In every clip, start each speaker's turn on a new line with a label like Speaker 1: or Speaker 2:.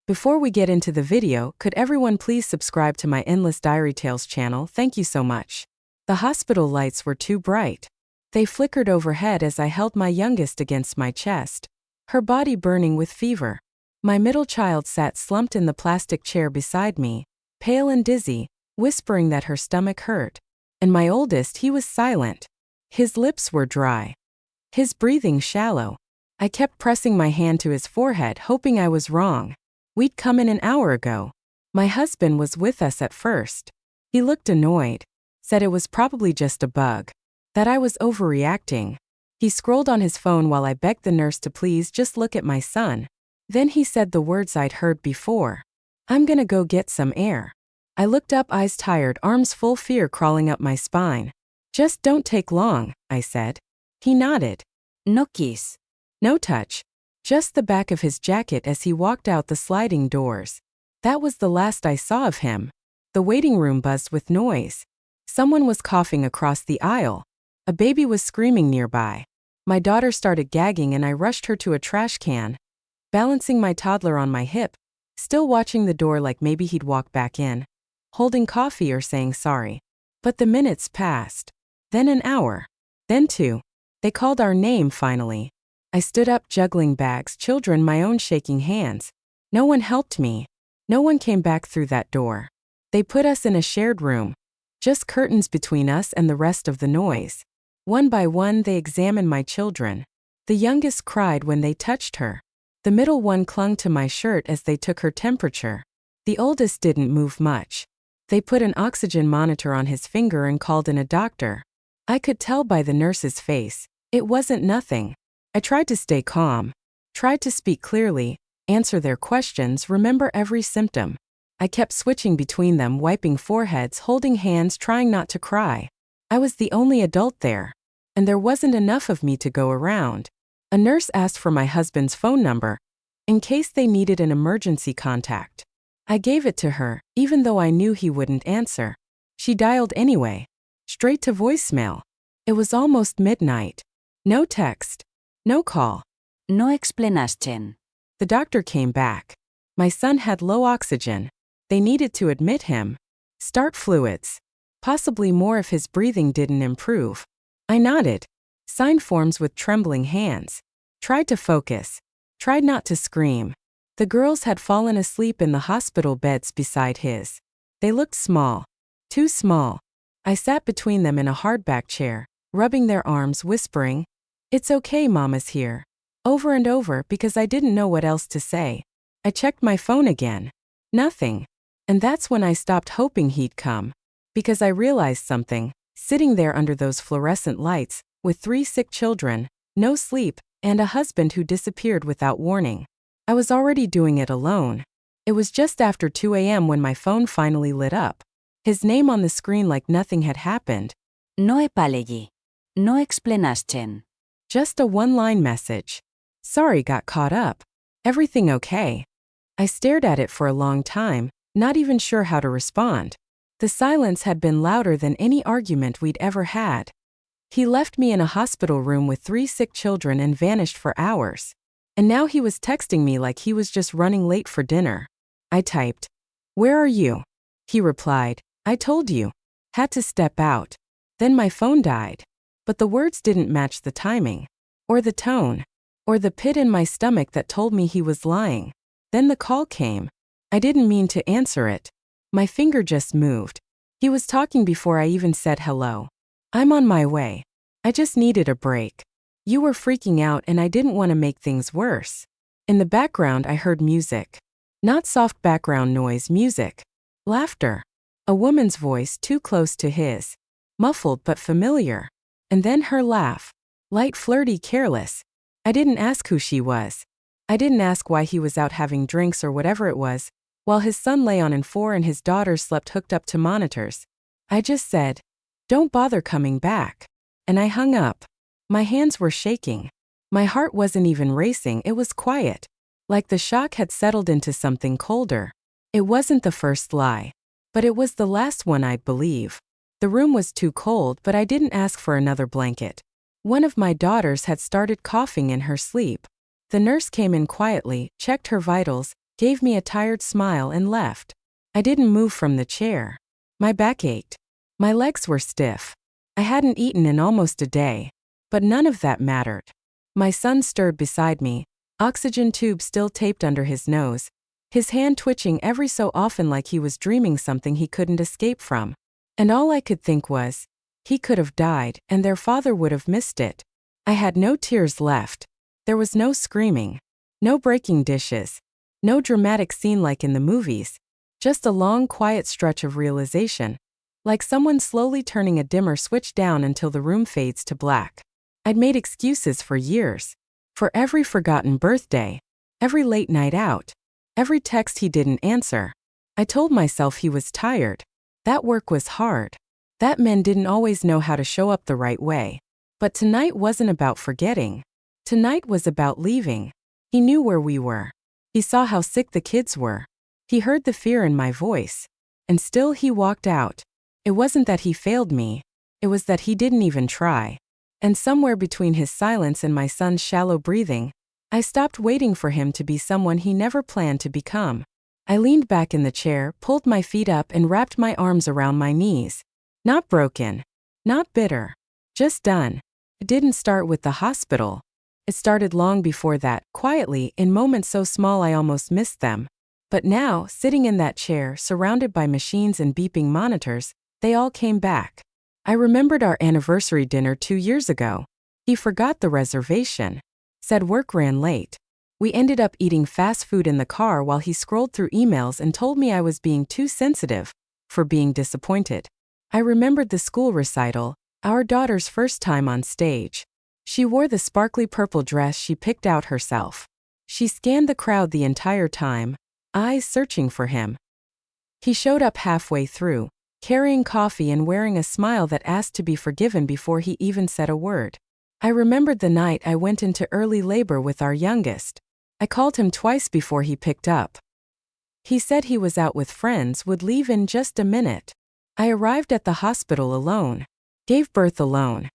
Speaker 1: Before we get into the video, could everyone please subscribe to my Endless Diary Tales channel? Thank you so much. The hospital lights were too bright. They flickered overhead as I held my youngest against my chest, her body burning with fever. My middle child sat slumped in the plastic chair beside me, pale and dizzy, whispering that her stomach hurt. And my oldest, he was silent. His lips were dry. His breathing shallow. I kept pressing my hand to his forehead, hoping I was wrong. We'd come in an hour ago. My husband was with us at first. He looked annoyed, said it was probably just a bug, that I was overreacting. He scrolled on his phone while I begged the nurse to please just look at my son. Then he said the words I'd heard before. "I'm gonna go get some air." I looked up, eyes tired, arms full, fear crawling up my spine. "Just don't take long," I said. He nodded. No kiss. No touch. Just the back of his jacket as he walked out the sliding doors. That was the last I saw of him. The waiting room buzzed with noise. Someone was coughing across the aisle. A baby was screaming nearby. My daughter started gagging and I rushed her to a trash can, balancing my toddler on my hip, still watching the door like maybe he'd walk back in, holding coffee or saying sorry. But the minutes passed. Then an hour. Then 2. They called our name finally. I stood up, juggling bags, children, my own shaking hands. No one helped me. No one came back through that door. They put us in a shared room. Just curtains between us and the rest of the noise. One by one they examined my children. The youngest cried when they touched her. The middle one clung to my shirt as they took her temperature. The oldest didn't move much. They put an oxygen monitor on his finger and called in a doctor. I could tell by the nurse's face. It wasn't nothing. I tried to stay calm, tried to speak clearly, answer their questions, remember every symptom. I kept switching between them, wiping foreheads, holding hands, trying not to cry. I was the only adult there, and there wasn't enough of me to go around. A nurse asked for my husband's phone number, in case they needed an emergency contact. I gave it to her, even though I knew he wouldn't answer. She dialed anyway, straight to voicemail. It was almost midnight. No text. No call.
Speaker 2: No explanación.
Speaker 1: The doctor came back. My son had low oxygen. They needed to admit him. Start fluids. Possibly more if his breathing didn't improve. I nodded. Signed forms with trembling hands. Tried to focus. Tried not to scream. The girls had fallen asleep in the hospital beds beside his. They looked small. Too small. I sat between them in a hardback chair, rubbing their arms, whispering, "It's okay, Mama's here," over and over because I didn't know what else to say. I checked my phone again. Nothing. And that's when I stopped hoping he'd come. Because I realized something, sitting there under those fluorescent lights, with 3 sick children, no sleep, and a husband who disappeared without warning. I was already doing it alone. It was just after 2 a.m. when my phone finally lit up. His name on the screen like nothing had happened.
Speaker 2: No epalegi. No explanación.
Speaker 1: Just a one-line message. "Sorry, got caught up. Everything okay?" I stared at it for a long time, not even sure how to respond. The silence had been louder than any argument we'd ever had. He left me in a hospital room with 3 sick children and vanished for hours. And now he was texting me like he was just running late for dinner. I typed, "Where are you?" He replied, "I told you." Had to step out. Then my phone died. But the words didn't match the timing, or the tone, or the pit in my stomach that told me he was lying. Then the call came. I didn't mean to answer it. My finger just moved. He was talking before I even said hello. "I'm on my way. I just needed a break. You were freaking out and I didn't want to make things worse." In the background I heard music. Not soft background noise, music. Laughter. A woman's voice too close to his. Muffled but familiar. And then her laugh. Light, flirty, careless. I didn't ask who she was. I didn't ask why he was out having drinks or whatever it was, while his son lay on N4 and his daughter slept hooked up to monitors. I just said, "Don't bother coming back." And I hung up. My hands were shaking. My heart wasn't even racing, it was quiet. Like the shock had settled into something colder. It wasn't the first lie. But it was the last one, I'd believe. The room was too cold, but I didn't ask for another blanket. One of my daughters had started coughing in her sleep. The nurse came in quietly, checked her vitals, gave me a tired smile and left. I didn't move from the chair. My back ached. My legs were stiff. I hadn't eaten in almost a day. But none of that mattered. My son stirred beside me, oxygen tube still taped under his nose, his hand twitching every so often like he was dreaming something he couldn't escape from. And all I could think was, he could have died, and their father would have missed it. I had no tears left. There was no screaming, no breaking dishes, no dramatic scene like in the movies, just a long, quiet stretch of realization, like someone slowly turning a dimmer switch down until the room fades to black. I'd made excuses for years. For every forgotten birthday, every late night out, every text he didn't answer. I told myself he was tired. That work was hard. That men didn't always know how to show up the right way. But tonight wasn't about forgetting. Tonight was about leaving. He knew where we were. He saw how sick the kids were. He heard the fear in my voice. And still he walked out. It wasn't that he failed me. It was that he didn't even try. And somewhere between his silence and my son's shallow breathing, I stopped waiting for him to be someone he never planned to become. I leaned back in the chair, pulled my feet up and wrapped my arms around my knees. Not broken. Not bitter. Just done. It didn't start with the hospital. It started long before that, quietly, in moments so small I almost missed them. But now, sitting in that chair, surrounded by machines and beeping monitors, they all came back. I remembered our anniversary dinner 2 years ago. He forgot the reservation. Said work ran late. We ended up eating fast food in the car while he scrolled through emails and told me I was being too sensitive, for being disappointed. I remembered the school recital, our daughter's first time on stage. She wore the sparkly purple dress she picked out herself. She scanned the crowd the entire time, eyes searching for him. He showed up halfway through, carrying coffee and wearing a smile that asked to be forgiven before he even said a word. I remembered the night I went into early labor with our youngest. I called him twice before he picked up. He said he was out with friends, would leave in just a minute. I arrived at the hospital alone. Gave birth alone.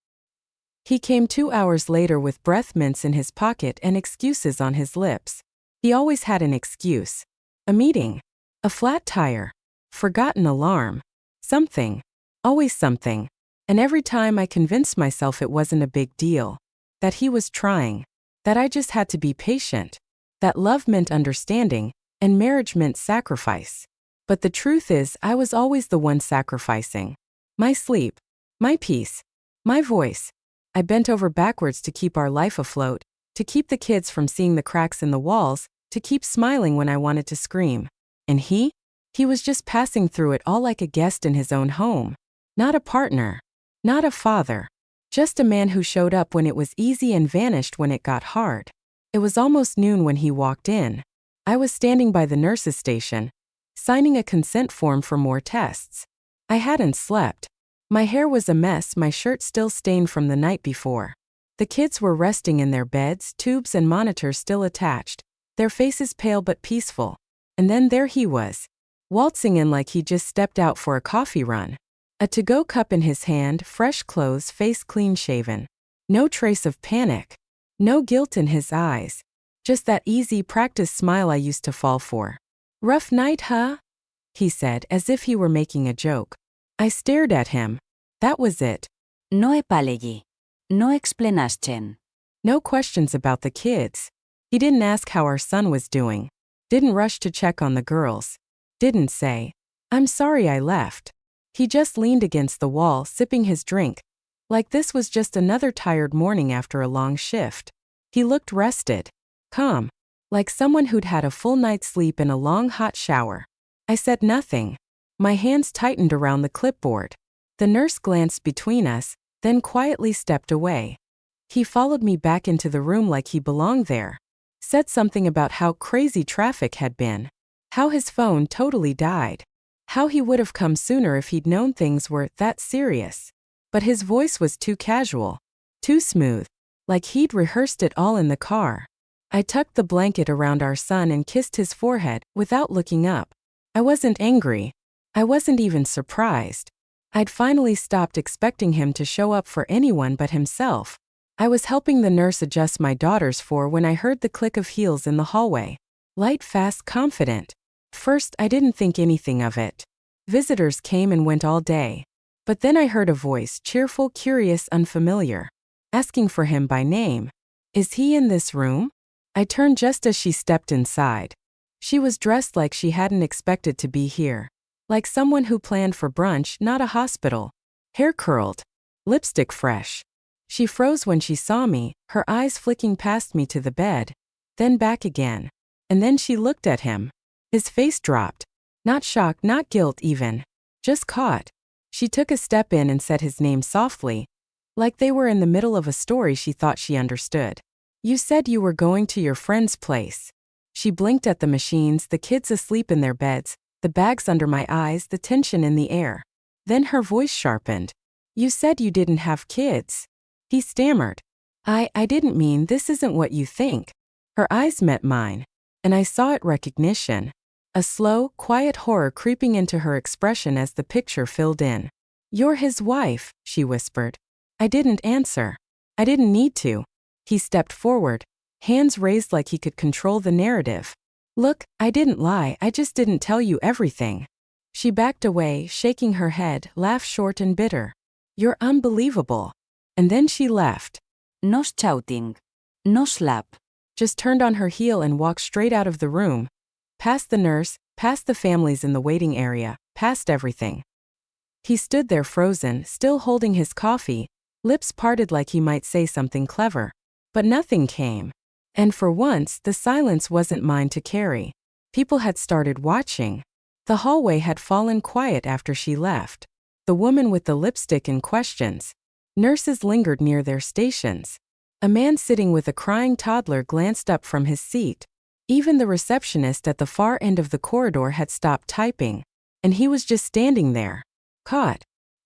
Speaker 1: He came 2 hours later with breath mints in his pocket and excuses on his lips. He always had an excuse. A meeting. A flat tire. Forgotten alarm. Something. Always something. And every time I convinced myself it wasn't a big deal. That he was trying. That I just had to be patient. That love meant understanding, and marriage meant sacrifice. But the truth is, I was always the one sacrificing. My sleep. My peace. My voice. I bent over backwards to keep our life afloat, to keep the kids from seeing the cracks in the walls, to keep smiling when I wanted to scream. And he? He was just passing through it all like a guest in his own home. Not a partner. Not a father. Just a man who showed up when it was easy and vanished when it got hard. It was almost noon when he walked in. I was standing by the nurse's station, signing a consent form for more tests. I hadn't slept. My hair was a mess, my shirt still stained from the night before. The kids were resting in their beds, tubes and monitors still attached, their faces pale but peaceful. And then there he was, waltzing in like he just stepped out for a coffee run. A to-go cup in his hand, fresh clothes, face clean-shaven. No trace of panic. No guilt in his eyes. Just that easy, practiced smile I used to fall for. "Rough night, huh?" he said, as if he were making a joke. I stared at him. That was it.
Speaker 2: No επάλεγει. No explanation.
Speaker 1: No questions about the kids. He didn't ask how our son was doing. Didn't rush to check on the girls. Didn't say, "I'm sorry I left." He just leaned against the wall, sipping his drink, like this was just another tired morning after a long shift. He looked rested, calm, like someone who'd had a full night's sleep in a long hot shower. I said nothing. My hands tightened around the clipboard. The nurse glanced between us, then quietly stepped away. He followed me back into the room like he belonged there. Said something about how crazy traffic had been. How his phone totally died. How he would have come sooner if he'd known things were that serious. But his voice was too casual. Too smooth. Like he'd rehearsed it all in the car. I tucked the blanket around our son and kissed his forehead without looking up. I wasn't angry. I wasn't even surprised. I'd finally stopped expecting him to show up for anyone but himself. I was helping the nurse adjust my daughter's for when I heard the click of heels in the hallway. Light, fast, confident. First, I didn't think anything of it. Visitors came and went all day. But then I heard a voice, cheerful, curious, unfamiliar, asking for him by name. Is he in this room? I turned just as she stepped inside. She was dressed like she hadn't expected to be here. Like someone who planned for brunch, not a hospital. Hair curled. Lipstick fresh. She froze when she saw me, her eyes flicking past me to the bed, then back again. And then she looked at him. His face dropped. Not shock, not guilt even. Just caught. She took a step in and said his name softly, like they were in the middle of a story she thought she understood. You said you were going to your friend's place. She blinked at the machines, the kids asleep in their beds, the bags under my eyes, the tension in the air. Then her voice sharpened. You said you didn't have kids. He stammered. I didn't mean this isn't what you think. Her eyes met mine, and I saw it recognition. A slow, quiet horror creeping into her expression as the picture filled in. You're his wife, she whispered. I didn't answer. I didn't need to. He stepped forward, hands raised like he could control the narrative. Look, I didn't lie, I just didn't tell you everything. She backed away, shaking her head, laugh short and bitter. You're unbelievable. And then she left.
Speaker 2: No shouting. No slap.
Speaker 1: Just turned on her heel and walked straight out of the room. Past the nurse, past the families in the waiting area, past everything. He stood there frozen, still holding his coffee, lips parted like he might say something clever. But nothing came. And for once, the silence wasn't mine to carry. People had started watching. The hallway had fallen quiet after she left. The woman with the lipstick in questions. Nurses lingered near their stations. A man sitting with a crying toddler glanced up from his seat. Even the receptionist at the far end of the corridor had stopped typing, and he was just standing there, caught.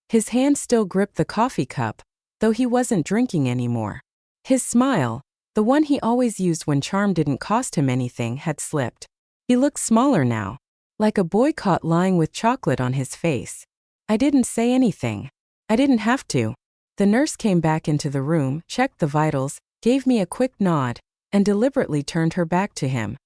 Speaker 1: His hand still gripped the coffee cup, though he wasn't drinking anymore. His smile, the one he always used when charm didn't cost him anything, had slipped. He looked smaller now, like a boy caught lying with chocolate on his face. I didn't say anything. I didn't have to. The nurse came back into the room, checked the vitals, gave me a quick nod, and deliberately turned her back to him.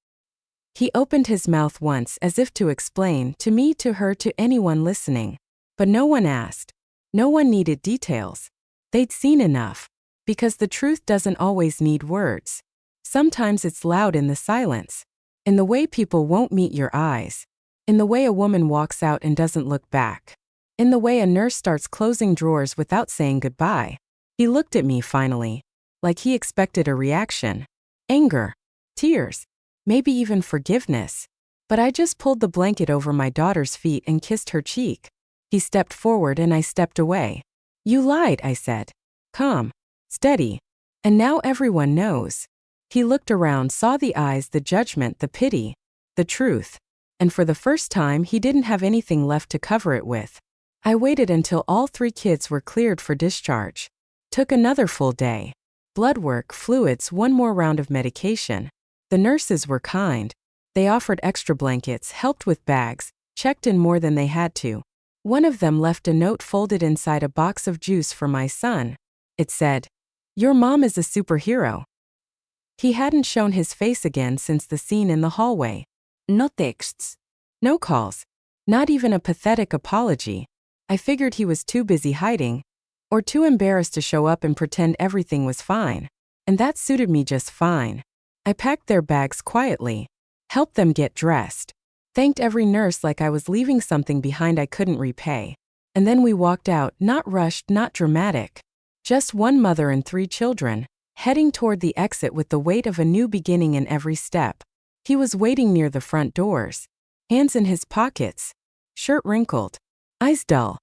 Speaker 1: He opened his mouth once as if to explain, to me, to her, to anyone listening. But no one asked. No one needed details. They'd seen enough. Because the truth doesn't always need words. Sometimes it's loud in the silence. In the way people won't meet your eyes. In the way a woman walks out and doesn't look back. In the way a nurse starts closing drawers without saying goodbye. He looked at me finally, like he expected a reaction. Anger. Tears. Maybe even forgiveness. But I just pulled the blanket over my daughter's feet and kissed her cheek. He stepped forward and I stepped away. You lied, I said. Calm. Steady. And now everyone knows. He looked around, saw the eyes, the judgment, the pity, the truth. And for the first time, he didn't have anything left to cover it with. I waited until all 3 kids were cleared for discharge. Took another full day. Blood work, fluids, one more round of medication. The nurses were kind. They offered extra blankets, helped with bags, checked in more than they had to. One of them left a note folded inside a box of juice for my son. It said, "Your mom is a superhero." He hadn't shown his face again since the scene in the hallway.
Speaker 2: No texts.
Speaker 1: No calls. Not even a pathetic apology. I figured he was too busy hiding, or too embarrassed to show up and pretend everything was fine. And that suited me just fine. I packed their bags quietly, helped them get dressed, thanked every nurse like I was leaving something behind I couldn't repay. And then we walked out, not rushed, not dramatic. Just one mother and 3 children, heading toward the exit with the weight of a new beginning in every step. He was waiting near the front doors, hands in his pockets, shirt wrinkled, eyes dull.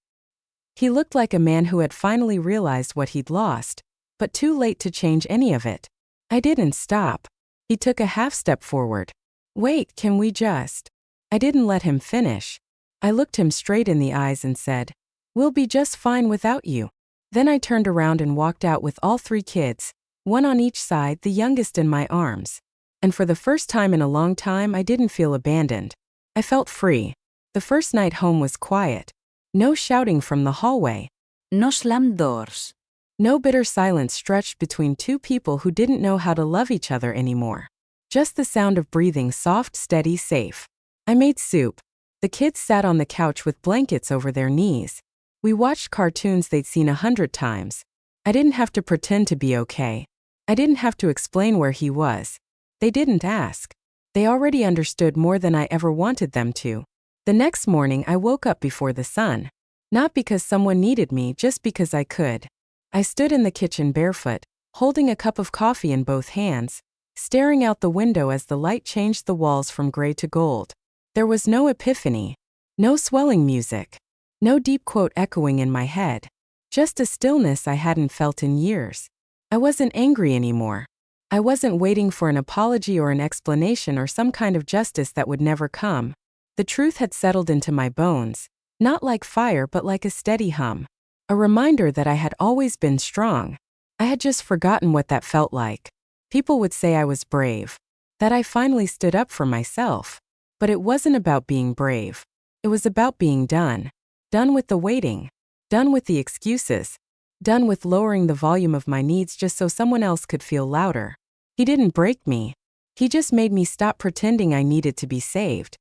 Speaker 1: He looked like a man who had finally realized what he'd lost, but too late to change any of it. I didn't stop. He took a half step forward. Wait, can we just? I didn't let him finish. I looked him straight in the eyes and said, "We'll be just fine without you." Then I turned around and walked out with all 3 kids, one on each side, the youngest in my arms. And for the first time in a long time, I didn't feel abandoned. I felt free. The first night home was quiet. No shouting from the hallway.
Speaker 2: No slammed doors.
Speaker 1: No bitter silence stretched between 2 people who didn't know how to love each other anymore. Just the sound of breathing, soft, steady, safe. I made soup. The kids sat on the couch with blankets over their knees. We watched cartoons they'd seen 100 times. I didn't have to pretend to be okay. I didn't have to explain where he was. They didn't ask. They already understood more than I ever wanted them to. The next morning I woke up before the sun. Not because someone needed me, just because I could. I stood in the kitchen barefoot, holding a cup of coffee in both hands, staring out the window as the light changed the walls from gray to gold. There was no epiphany, no swelling music, no deep quote echoing in my head, just a stillness I hadn't felt in years. I wasn't angry anymore. I wasn't waiting for an apology or an explanation or some kind of justice that would never come. The truth had settled into my bones, not like fire but like a steady hum. A reminder that I had always been strong. I had just forgotten what that felt like. People would say I was brave, that I finally stood up for myself. But it wasn't about being brave. It was about being done. Done with the waiting. Done with the excuses. Done with lowering the volume of my needs just so someone else could feel louder. He didn't break me. He just made me stop pretending I needed to be saved.